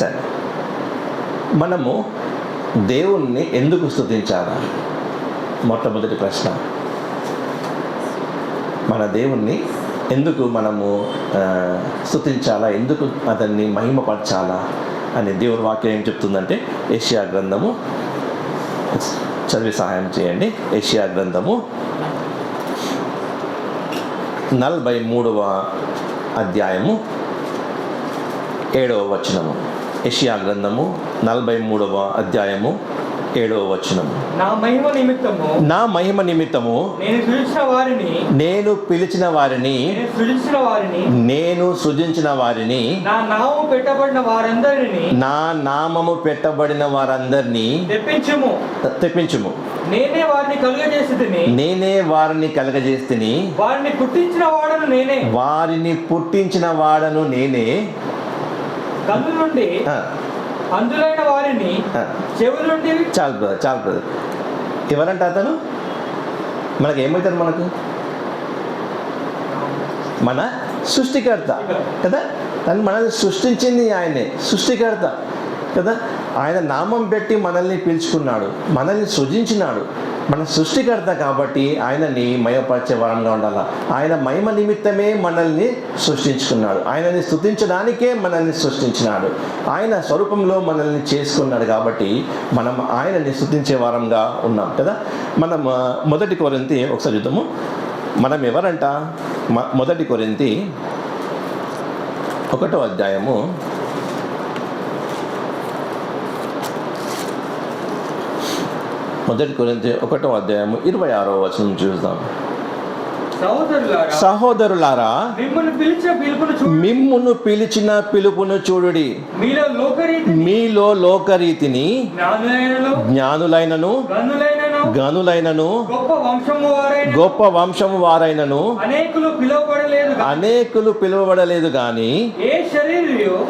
సరే, మనము దేవుణ్ణి ఎందుకు స్తుతించాలా? మొట్టమొదటి ప్రశ్న. మన దేవుణ్ణి ఎందుకు మనము స్తుతించాలా, ఎందుకు అతన్ని మహిమపరచాలా అని దేవుని వాక్యం ఏం చెప్తుందంటే, యెషయా గ్రంథము చదివి సహాయం చేయండి. యెషయా గ్రంథము 43వ అధ్యాయము 7వ వచనము. యెషయా గ్రంథము 43వ అధ్యాయము 7వ వచనము. నా మహిమ నిమిత్తము నేను పిలిచిన వారిని నేను సృజించిన వారిని నా నామము పెట్టబడిన వారందరినీ తెప్పించుము. నేనే వారిని కలగజేస్తుని వారిని పుట్టించిన వాడను నేనే. కన్ను నుండి అందులైన వారిని చెవుల నుండి. చాలు బ్రదర్. ఎవరంట అతను? మనకు ఏమవుతారు? మన సృష్టికర్త కదా. తను మనల్ని సృష్టించింది ఆయనే, సృష్టికర్త కదా. ఆయన నామం పెట్టి మనల్ని పిలుచుకున్నాడు, మనల్ని సృజించినాడు. మన సృష్టికర్త కాబట్టి ఆయనని మహిమపరిచే వారంగా ఉండాలి. ఆయన మహిమ నిమిత్తమే మనల్ని సృష్టించుకున్నాడు. ఆయనని స్తుతించడానికే మనల్ని సృష్టించినాడు. ఆయన స్వరూపంలో మనల్ని చేసుకున్నాడు కాబట్టి మనం ఆయనని స్తుతించే వారంగా ఉన్నాం కదా. మనం 1 కొరింథీ ఒకసారి చూద్దాము. మనం ఎవరంట? 1 కొరింథీ 1వ అధ్యాయము 1 కొరింథీ 1వ అధ్యాయము 26వ వచనం చూద్దాం. సహోదరులారా, మిమ్మును పిలిచిన పిలుపును చూడుడి. మీలో లోకరీతిని జ్ఞానులైనను గనులైనను గొప్ప వంశము వారైనను అనేకులు పిలువబడలేదు గాని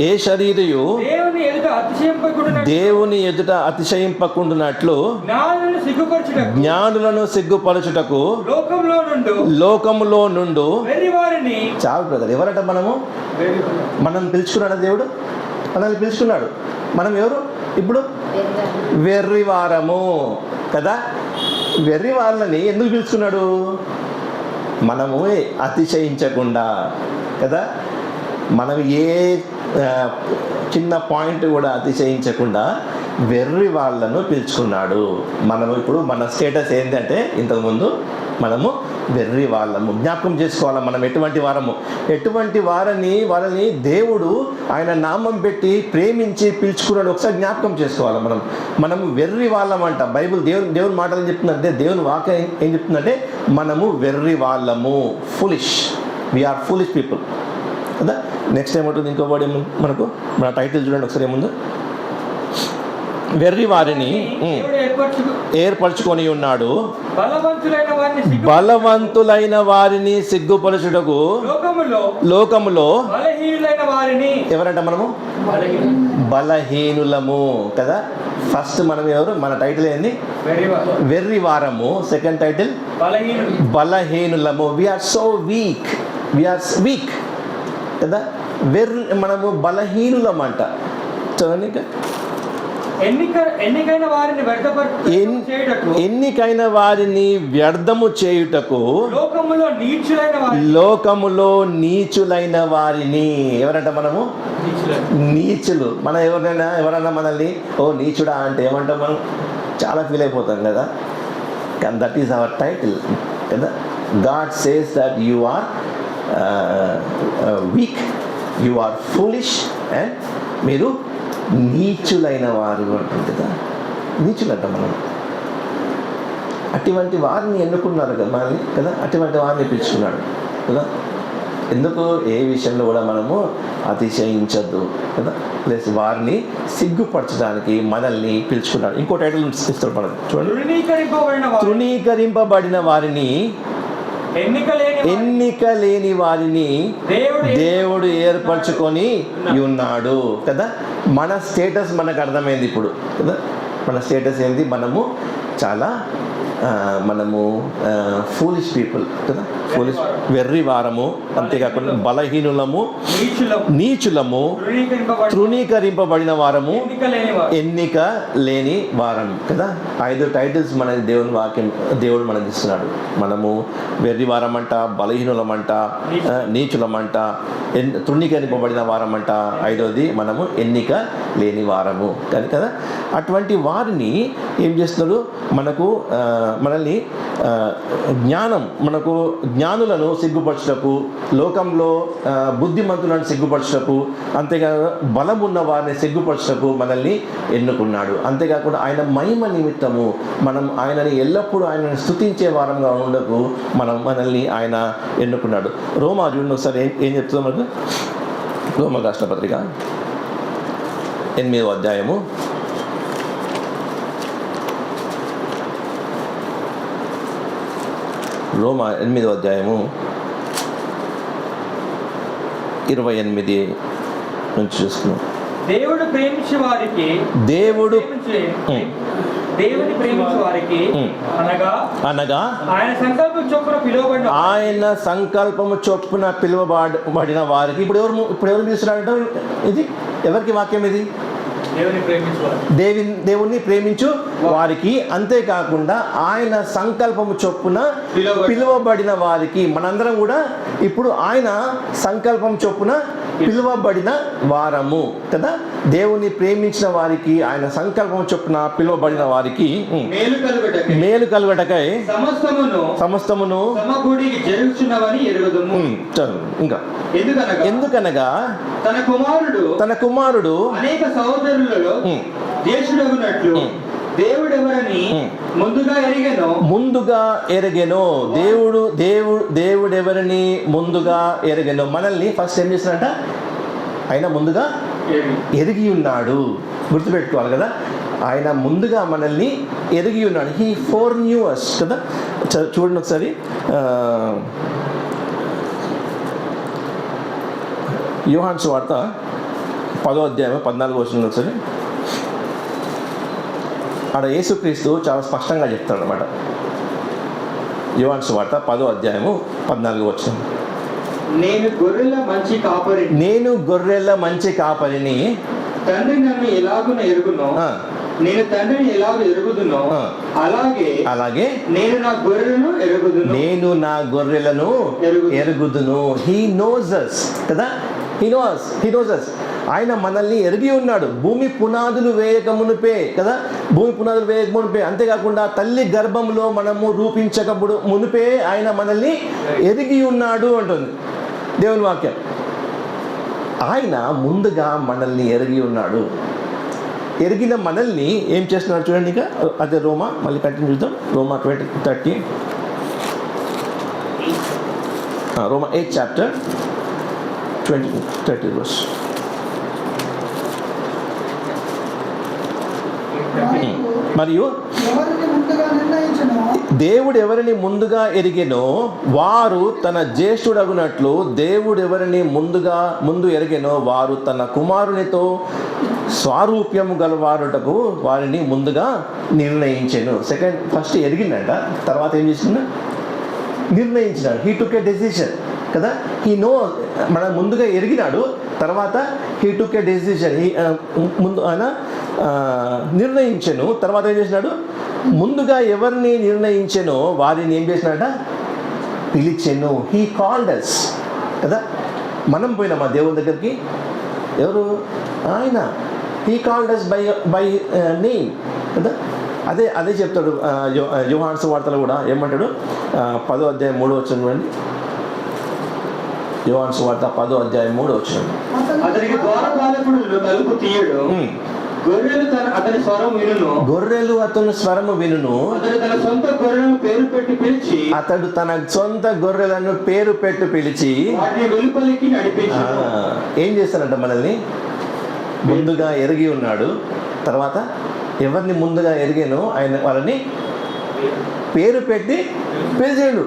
ఏ శరీరయు దేవుని ఎదుట అతిశయింపకుండునట్లు జ్ఞానులను సిగ్గుపరచుటకు లోకములో నుండు. చాలు బ్రదర్. ఎవరట? మనం పిలుచుకున్నాడు దేవుడు, మనల్ని పిలుచుకున్నాడు. మనం ఎవరు ఇప్పుడు? వెర్రివారము కదా. వెర్రి వాళ్ళని ఎందుకు పిలుచుకున్నాడు? మనము అతిశయించకుండా కదా. మనం ఏ చిన్న పాయింట్ కూడా అతిశయించకుండా వెర్రి వాళ్ళను పిలుచుకున్నాడు. మనము ఇప్పుడు మన స్టేటస్ ఏంటంటే, ఇంతకుముందు మనము వెర్రి వాళ్ళము. జ్ఞాపకం చేసుకోవాలి మనం ఎటువంటి వాళ్ళని దేవుడు ఆయన నామం పెట్టి ప్రేమించి పిలుచుకున్నాడు. ఒకసారి జ్ఞాపకం చేసుకోవాలి. మనము వెర్రి వాళ్ళం అంట. బైబుల్ దేవుని మాటలు ఏం చెప్తుందంటే, దేవుని వాక్యం ఏం చెప్తుందంటే, మనము వెర్రి వాళ్ళము. ఫులిష్, వీఆర్ ఫులిష్ పీపుల్ కదా. నెక్స్ట్ ఏమంటుంది ఇంకో వర్డ్ మనకు? మన టైటిల్ చూడండి ఒకసారి. ఏముంది? వెర్రి వారిని ఏర్పరచుకొని ఉన్నాడు, బలవంతులైన వారిని సిగ్గుపరచుటకు లోకములో. ఎవరంట? మనము బలహీనులము కదా. ఫస్ట్ మనం ఎవరు? మన టైటిల్ ఏంది? వెర్రి వారము. సెకండ్ టైటిల్ బలహీనులము. We are so weak. మనము బలహీనులం అంట. చూడండి, ఎన్నికైన వారిని వ్యర్థము చేయుటకు లోకములో నీచులైన వారిని. ఎవరంట? మనము నీచులు. మనం ఎవరైనా మనల్ని ఓ నీచుడా అంటే ఏమంటాం? మనం చాలా ఫీల్ అయిపోతాం కదా. And that is our title కదా. God says that you are weak, you are foolish, and మీరు నీచులైన వారు అంటుంది కదా. నీచులంట మనం. అటువంటి వారిని ఎన్నుకున్నారు కదా మనల్ని కదా. అటువంటి వారిని పిలుచుకున్నాడు కదా. ఎందుకు? ఏ విషయంలో కూడా మనము అతిశయించద్దు కదా. ప్లస్ వారిని సిగ్గుపరచడానికి మనల్ని పిలుచుకున్నాడు. ఇంకో టైటిల్ ఇస్తాడు మనకు చూడండి. తృణీకరింపబడిన వారిని, ఎన్నిక లేని వారిని దేవుడు ఏర్పరచుకొని ఉన్నాడు కదా. మన స్టేటస్ మనకు అర్థమైంది ఇప్పుడు కదా. మన స్టేటస్ ఏంది? మనము చాలా మనము ఫూలిష్ పీపుల్ కదా, ఫూలిష్ వెర్రి వారము, అంతేకాకుండా బలహీనులము, నీచులము, తృణీకరింపబడిన వారము, ఎన్నిక లేని వారం కదా. 5 టైటిల్స్ మన దేవుని వాక్యం దేవుడు మనకి ఇస్తున్నాడు. మనము వెర్రి వారమంట, బలహీనులమంట, నీచులమంట, తృణీకరింపబడిన వారమంట, 5వది మనము ఎన్నిక లేని వారము కానీ కదా. అటువంటి వారిని ఏం చేస్తున్నారు, మనల్ని జ్ఞానం, మనకు జ్ఞానులను సిగ్గుపరచుటకు, లోకంలో బుద్ధిమంతులను సిగ్గుపరచుటకు, అంతేకాదు బలం ఉన్న వారిని సిగ్గుపరచుటకు మనల్ని ఎన్నుకున్నాడు. అంతేకాకుండా ఆయన మహిమ నిమిత్తము మనం ఆయనని ఎల్లప్పుడూ ఆయనని స్తుతించే వారంగా ఉండకు మనల్ని ఆయన ఎన్నుకున్నాడు. రోమా చూడండి ఒకసారి ఏం చెప్తుందో మనకు. రోమా రాష్ట్ర పత్రిక 8వ అధ్యాయము 28 నుంచి చూస్తున్నాం. దేవుడు ప్రేమించే వారికి అనగా ఆయన సంకల్పము చొప్పున పిలువబడిన వారికి. ఇప్పుడు ఎవరు పిలుస్తున్నాడంటే ఇది ఎవరికి వాక్యం ఇది? దేవుణ్ణి ప్రేమించు వారికి, అంతేకాకుండా ఆయన సంకల్పము చొప్పున పిలువబడిన వారికి. మనందరం కూడా ఇప్పుడు ఆయన సంకల్పం చొప్పున పిలువబడిన వారము కదా. దేవుని ప్రేమించిన వారికి, ఆయన సంకల్పం చొప్పున పిలువబడిన వారికి మేలు కలుగటకై సమస్తమును ఇంకా ఎందుకనగా తన కుమారుడు అనేక సహోదరులలో జ్యేష్ఠుడగునట్లు దేవుడెవరని ముందుగా ఎరగెను. దేవుడెవరిని ముందుగా ఎరగెను. మనల్ని ఫస్ట్ ఏం చేస్తున్నాడంట, ఆయన ముందుగా ఎరిగి ఉన్నాడు. గుర్తుపెట్టుకోవాలి కదా, ఆయన ముందుగా మనల్ని ఎరిగి ఉన్నాడు. హీ ఫోర్ న్యూ అస్ కదా. చూడండి ఒకసారి యోహాను సువార్త 10వ అధ్యాయం 14వ వచనం ఒకసారి. ఆడ యేసుక్రీస్తు చాలా స్పష్టంగా చెప్తాడు అనమాట. యోహాను సువార్త 10వ అధ్యాయము 14వ వచనం. నేను గొర్రెల మంచి కాపరిని, తండ్రి నన్ను ఎలాగున ఎరుగునో, నేను తండ్రిని ఎలాగ ఎరుగుదునో అలాగే నేను నా గొర్రెలను ఎరుగుదును. హీ నోస్ us కదా. He knows us. ఆయన మనల్ని ఎరిగి ఉన్నాడు భూమి పునాదులు వేయకమునిపే కదా. భూమి పునాదులు వేయకమునిపే, అంతేకాకుండా తల్లి గర్భంలో మనము రూపించకప్పుడు మునిపే ఆయన మనల్ని ఎరిగి ఉన్నాడు అంటుంది దేవుని వాక్యం. ఆయన ముందుగా మనల్ని ఎరిగి ఉన్నాడు. ఎరిగిన మనల్ని ఏం చేస్తున్నాడు చూడండి. ఇక అదే రోమా, మళ్ళీ కంటిన్యూ చూద్దాం. రోమా 20:30, రోమా 8 chapter 20-30 verse. మరియు దేవుడు ఎవరిని ముందుగా ఎరిగెనో వారు తన జ్యేష్ఠుడగునట్లు, దేవుడు ఎవరిని ముందు ఎరిగెనో వారు తన కుమారునితో స్వారూప్యము గలవారుటకు వారిని ముందుగా నిర్ణయించెను. ఫస్ట్ ఎరిగిందంట, తర్వాత ఏం చేసిండు? నిర్ణయించినాడు. హీ టుక్ ఏ డెసిషన్ కదా. హీ నో, మన ముందుగా ఎరిగినాడు, తర్వాత హీ టుక్ ఏ డెసిషన్. ముందు ఆయన నిర్ణయించెను, తర్వాత ఏం చేసినాడు? ముందుగా ఎవరిని నిర్ణయించెనో వారిని ఏం చేసినాడ? పిలిచెను. హీ కాల్డ్ us కదా. మనం పోయినామా దేవుని దగ్గరికి? ఎవరు? ఆయన. He called us by name కదా. అదే చెప్తాడు యోహాను సువార్తలో కూడా. ఏమంటాడు? 10వ అధ్యాయం 3వ వచనం చూడండి. యోహాను సువార్త 10వ అధ్యాయం 3వ వచనం. అతనికి ద్వారపాలకుడు తలుపు తీయడు, గొర్రెలు అతని స్వరము వినును. అతడు తన సొంత గొర్రెలను పేరు పెట్టి పిలిచి ఏం చేస్తానంట? మనల్ని ముందుగా ఎరిగి ఉన్నాడు. తర్వాత ఎవరిని ముందుగా ఎరిగానో ఆయన వాళ్ళని పేరు పెట్టి పిలిచాడు.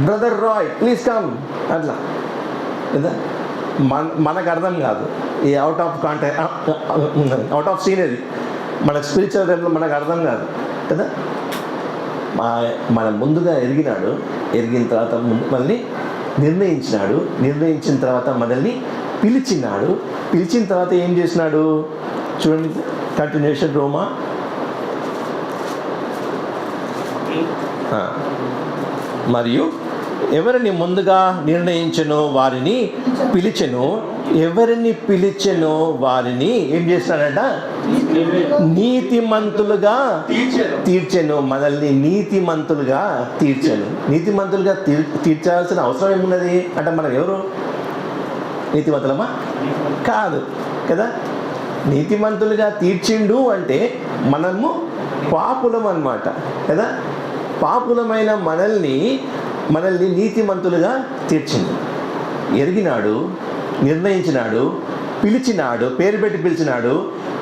బ్రదర్ రాయ్ ప్లీజ్ కమ్ అట్లా కదా. మనకు అర్థం కాదు, ఈ అవుట్ ఆఫ్ సీనరీ, మనకు స్పిరిచువల్ లైఫ్లో మనకు అర్థం కాదు కదా. మన ముందుగా ఎరిగినాడు. ఎరిగిన తర్వాత మనల్ని నిర్ణయించిన తర్వాత మనల్ని పిలిచినాడు. పిలిచిన తర్వాత ఏం చేసినాడు చూడండి, కంటిన్యూషన్ రోమా మరియు ఎవరిని ముందుగా నిర్ణయించెనో వారిని పిలిచెను, ఎవరిని పిలిచెనో వారిని ఏం చేస్తాడంట, నీతిమంతులుగా తీర్చెను. మనల్ని నీతిమంతులుగా తీర్చాల్సిన అవసరం ఏమున్నది అంటే మనం ఎవరు నీతిమంతులమా? కాదు కదా. నీతిమంతులుగా తీర్చిండు అంటే మనము పాపులం అన్నమాట కదా. పాపులమైన మనల్ని నీతిమంతులుగా తీర్చిండు. ఎరిగినాడు, నిర్ణయించినాడు, పిలిచినాడు, పేరు పెట్టి పిలిచినాడు.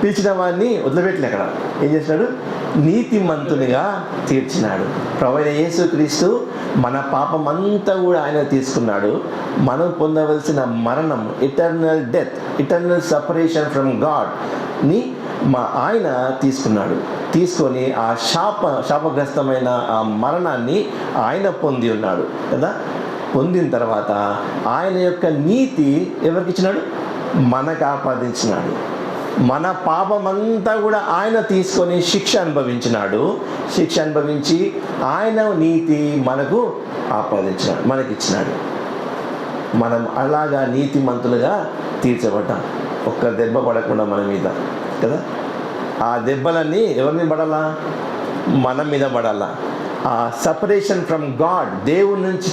పిలిచిన వాడిని వదిలిపెట్టలే. అక్కడ ఏం చేసినాడు, నీతిమంతునిగా తీర్చినాడు. ప్రభువైన యేసుక్రీస్తు మన పాపం అంతా కూడా ఆయన తీసుకున్నాడు. మనం పొందవలసిన మరణం, eternal death, eternal separation from గాడ్ని ఆయన తీసుకొని ఆ శాపగ్రస్తమైన ఆ మరణాన్ని ఆయన పొంది ఉన్నాడు కదా. పొందిన తర్వాత ఆయన యొక్క నీతి ఎవరికి ఇచ్చినాడు, మనకు ఆపాదించినాడు. మన పాపమంతా కూడా ఆయన తీసుకొని శిక్ష అనుభవించి ఆయన నీతి మనకు ఆపాదించినాడు, మనకిచ్చినాడు. మనం అలాగా నీతిమంతులుగా తీర్చబడ్డాం. ఒక్క దెబ్బ పడకుండా మన మీద కదా. ఆ దెబ్బలన్నీ ఎవరి మీద పడాలా, మన మీద పడాలా. ఆ సపరేషన్ ఫ్రమ్ గాడ్, దేవుడి నుంచి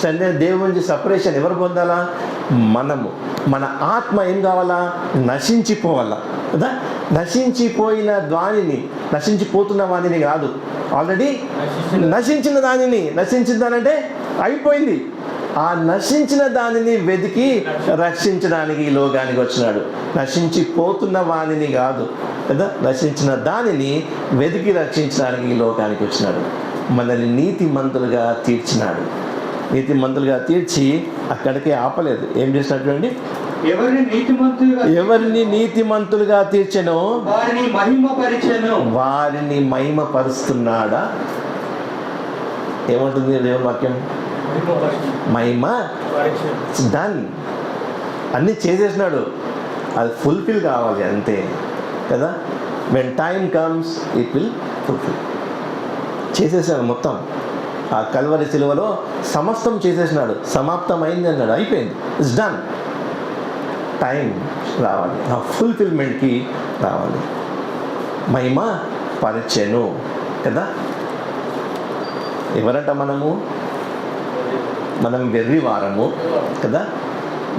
సపరేషన్ ఎవరు పొందాలా, మనము. మన ఆత్మ ఏం కావాలా, నశించిపోవాలా కదా. నశించిపోతున్న వాణిని కాదు, ఆల్రెడీ నశించిన దానంటే అయిపోయింది. ఆ నశించిన దానిని వెతికి రక్షించడానికి ఈ లోకానికి వచ్చినాడు. నశించిపోతున్న వాణిని కాదు కదా, నశించిన దానిని వెతికి రక్షించడానికి ఈ లోకానికి వచ్చినాడు. మనల్ని నీతిమంతులుగా తీర్చి అక్కడికే ఆపలేదు. ఏం చేసినటువంటి ఎవరిని నీతిమంతులుగా తీర్చెనో వారిని మహిమపరుస్తున్నాడా. ఏమంటుంది దేవుని వాక్యం, మహిమ డన్, అన్నీ చేసేసినాడు. అది ఫుల్ఫిల్ కావాలి అంతే కదా. When time comes it will fulfil. చేసేసాడు మొత్తం. ఆ కల్వరి సిలువలో సమస్తం చేసేసినాడు, సమాప్తం అయింది అన్నాడు, అయిపోయింది, ఇట్స్ డన్. టైం రావాలి, ఆ ఫుల్ఫిల్మెంట్కి రావాలి. మహిమ పరిచెను కదా. ఎవరట మనం వెర్రివారము కదా,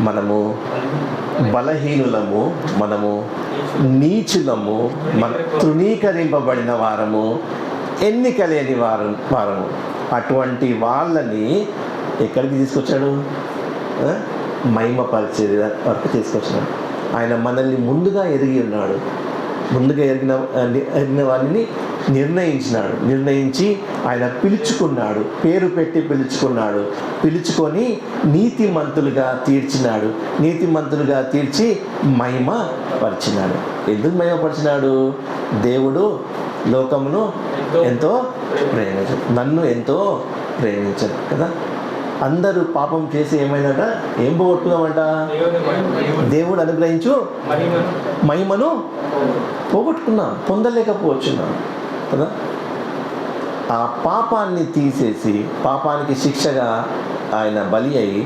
మనము బలహీనులము, మనము నీచులము, తృణీకరింపబడిన వారము, ఎన్నిక లేని వారము. అటువంటి వాళ్ళని ఎక్కడికి తీసుకొచ్చాడు, మహిమపరిచేది వరకు తీసుకొచ్చినాడు. ఆయన మనల్ని ముందుగా ఎరిగి ఉన్నాడు. ముందుగా ఎరిగిన వారిని నిర్ణయించి ఆయన పిలుచుకున్నాడు, పేరు పెట్టి పిలుచుకొని నీతిమంతులుగా తీర్చి మహిమపరిచినాడు. ఎందుకు మహిమపరిచినాడు, దేవుడు లోకమును ఎంతో ప్రేమించాడు, నన్ను ఎంతో ప్రేమించాడు కదా. అందరూ పాపం చేసి ఏమైనాట, ఏం పోగొట్టుకున్నామంట, దేవుడు అనుగ్రహించు మహిమను పొందలేకపోవచ్చున్నాం కదా. ఆ పాపాన్ని తీసేసి, పాపానికి శిక్షగా ఆయన బలి అయి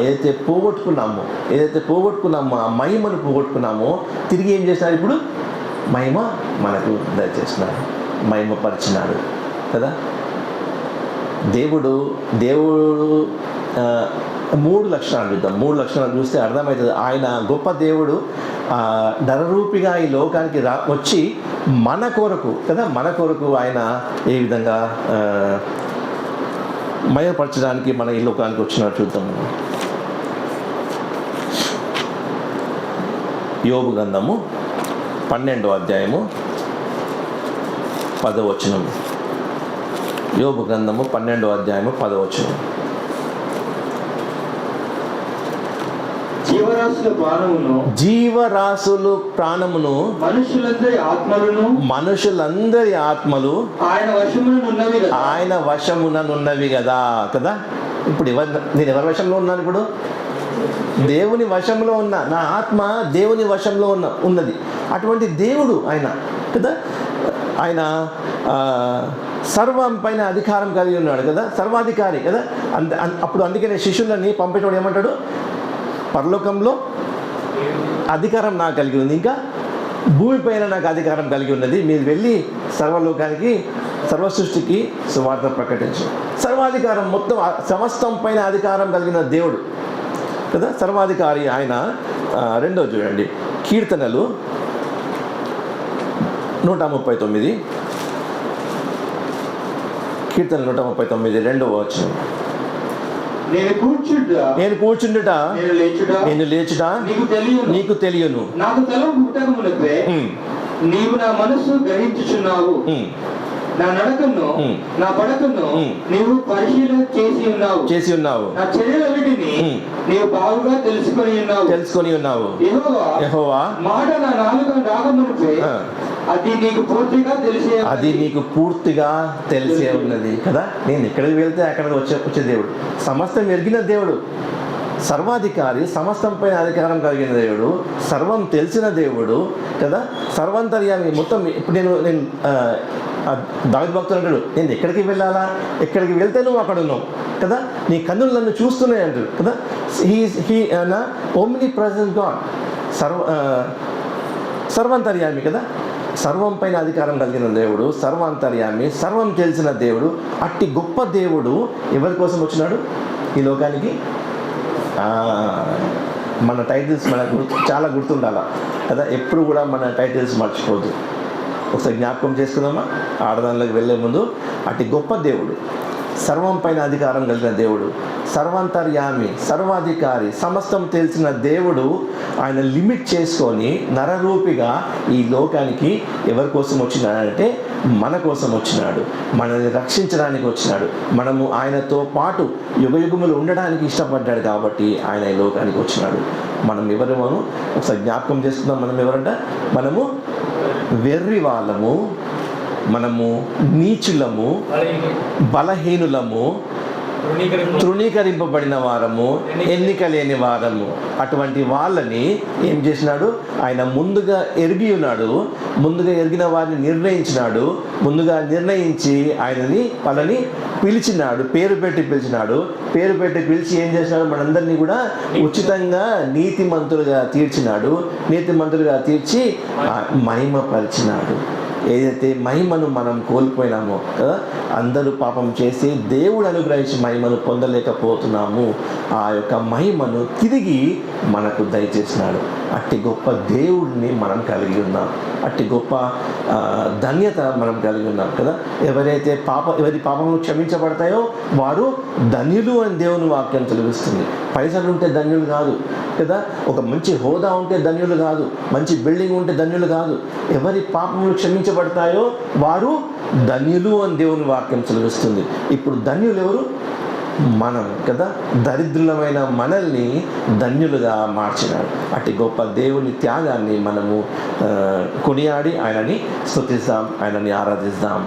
ఏదైతే పోగొట్టుకున్నామో ఆ మహిమను పోగొట్టుకున్నామో తిరిగి ఏం చేసినాడు, ఇప్పుడు మహిమ మనకు దయచేసినాడు, మహిమపరిచినాడు కదా. దేవుడు 3 లక్షణాలు చూద్దాం. 3 లక్షణాలు చూస్తే అర్థమవుతుంది. ఆయన గొప్ప దేవుడు నరరూపిగా ఈ లోకానికి వచ్చి మన కొరకు ఆయన ఏ విధంగా మయపరచడానికి మన ఈ లోకానికి వచ్చినట్టు చూద్దాం. యోబు గ్రంథము 12వ అధ్యాయము 10వ వచనం. యోబు గ్రంథము 12వ అధ్యాయము 10వ వచనం. జీవరాశులు ప్రాణమును మనుషులందరి ఆత్మలు ఆయన వశముననున్నవి కదా. కదా, ఇప్పుడు నేను ఎవరి వశంలో ఉన్నాను? ఇప్పుడు దేవుని వశంలో ఉన్నా. నా ఆత్మ దేవుని వశంలో ఉన్నది. అటువంటి దేవుడు ఆయన కదా. ఆయన సర్వం పైన అధికారం కలిగి ఉన్నాడు కదా, సర్వాధికారి కదా. అప్పుడు అందుకనే శిష్యులని పంపేటోడు ఏమంటాడు? పరలోకంలో అధికారం నాకు కలిగి ఉంది, ఇంకా భూమిపైన నాకు అధికారం కలిగి ఉన్నది. మీరు వెళ్ళి సర్వలోకానికి, సర్వ సృష్టికి సువార్త ప్రకటించు. సర్వాధికారం, మొత్తం సమస్తం పైన అధికారం కలిగిన దేవుడు కదా, సర్వాధికారి ఆయన. రెండో చూడండి, కీర్తనలు 139, కీర్తన 139 రెండవ వచనం. నేను కూర్చుండుట నేను లేచుట నీకు తెలియను. నీవు నా మనసు గ్రహించుచున్నావు. నా నడకను నా పడకను నీవు పరిశీలన చేసి ఉన్నావు. నా చర్యలన్నిటిని నీవు బాగుగా తెలుసుకొని ఉన్నావు. యెహోవా మాట నా నాలుక రాకమునుపే అది నీకు పూర్తిగా తెలిసే ఉన్నది కదా. నేను ఎక్కడికి వెళ్తే అక్కడికి వచ్చే దేవుడు, సమస్తం ఎరిగిన దేవుడు, సర్వాధికారి, సమస్తం పైన అధికారం కలిగిన దేవుడు, సర్వం తెలిసిన దేవుడు కదా, సర్వాంతర్యామి. మొత్తం ఇప్పుడు నేను దావీదు భక్తుడు అంటాడు, నేను ఎక్కడికి వెళ్ళాలా? ఎక్కడికి వెళ్తే నువ్వు అక్కడ ఉన్నావు కదా, నీ కన్నులు నన్ను చూస్తున్నాయి అంటాడు కదా. హీ ఓమ్ని ప్రెజెంట్ గాడ్, సర్వాంతర్యామి కదా, సర్వం పైన అధికారం కలిగిన దేవుడు, సర్వాంతర్యామి, సర్వం తెలిసిన దేవుడు. అట్టి గొప్ప దేవుడు ఎవరి కోసం వచ్చినాడు ఈ లోకానికి? మన టైటిల్స్ మనకు చాలా గుర్తుండాలా కదా, ఎప్పుడు కూడా మన టైటిల్స్ మర్చిపోద్దు. ఒకసారి జ్ఞాపకం చేసుకుందామా? ఆడదానిలోకి వెళ్ళే ముందు, అట్టి గొప్ప దేవుడు, సర్వం పైన అధికారం కలిగిన దేవుడు, సర్వాంతర్యామి, సర్వాధికారి, సమస్తం తెలిసిన దేవుడు ఆయన లిమిట్ చేసుకొని నరరూపిగా ఈ లోకానికి ఎవరి కోసం వచ్చినాడంటే మన కోసం వచ్చినాడు, మనల్ని రక్షించడానికి వచ్చినాడు. మనము ఆయనతో పాటు యుగయుగములు ఉండడానికి ఇష్టపడ్డాడు కాబట్టి ఆయన ఈ లోకానికి వచ్చినాడు. మనం ఎవరేమో ఒకసారి జ్ఞాపకం చేసుకుందాం. మనం ఎవరంట? మనము వెర్రి వాళ్ళము, మనము నీచులము, బలహీనులము, తృణీకరింపబడిన వారము, ఎన్నిక లేని వారము. అటువంటి వాళ్ళని ఏం చేసినాడు? ఆయన ముందుగా ఎరిగి ఉన్నాడు, ముందుగా ఎరిగిన వారిని నిర్ణయించినాడు, ముందుగా నిర్ణయించి వాళ్ళని పిలిచినాడు, పేరు పెట్టి పిలిచినాడు. పేరు పెట్టి పిలిచి ఏం చేసినాడు? మనందరినీ కూడా ఉచితంగా నీతిమంతులుగా తీర్చి మహిమపరిచినాడు. ఏదైతే మహిమను మనం కోల్పోయినామో కదా, అందరూ పాపం చేసి దేవుడు అనుగ్రహించి మహిమను పొందలేకపోతున్నాము, ఆ యొక్క మహిమను తిరిగి మనకు దయచేసినాడు. అట్టి గొప్ప దేవుడిని మనం కలిగి ఉన్నాం, అట్టి గొప్ప ధన్యత మనం కలిగి ఉన్నాం కదా. ఎవరి పాపములు క్షమించబడతాయో వారు ధన్యులు అని దేవుని వాక్యం తెలుస్తుంది. పైసలు ఉంటే ధన్యులు కాదు కదా, ఒక మంచి హోదా ఉంటే ధన్యులు కాదు, మంచి బిల్డింగ్ ఉంటే ధన్యులు కాదు. ఎవరి పాపములు క్షమించబడతాయో వారు ధన్యులు అని దేవుని వాక్యం తెలుస్తుంది. ఇప్పుడు ధన్యులు ఎవరు? మనం కదా. దరిద్రులమైన మనల్ని ధన్యులుగా మార్చినాడు. అట్టి గొప్ప దేవుని త్యాగాన్ని మనము కొనియాడి ఆయనని స్తుతిస్తాం, ఆయనని ఆరాధిస్తాం.